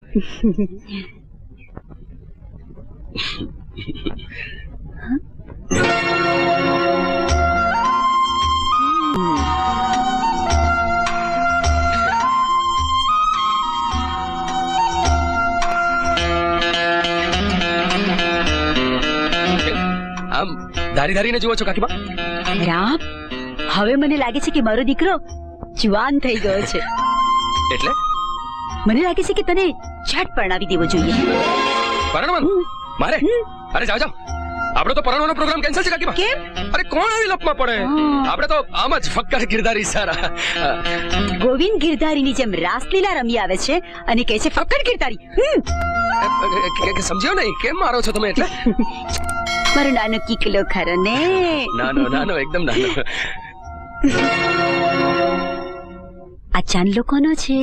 આમ ધારી ધારીને જુઓ છો કાકીમા? રામ, હવે મને લાગે છે કે મારો દીકરો જવાન થઈ ગયો છે. એટલે મને લાગે છે કે તને ઝટ પરણાવી દેવો જોઈએ. પરણવાનું મારે? અરે જાઓ જાઓ, આપણે તો પરણવાનો પ્રોગ્રામ કેન્સલ છે કાકીમા. કેમ? અરે કોણ આવી લપમાં પડે? આપણે તો આમ જ ફક્કર કિરદારી સારા. ગોવિંદ ગિરધારીની જેમ રાસલીલા રમી આવે છે અને કહે છે ફક્કર ગિરધારી. સમજ્યો નહીં? કેમ મારો છો તમે? એટલે મારો નાનો કીકલો ખરો ને. નાનો નાનો એકદમ નાનો. આ ચાંદલો કોનો છે?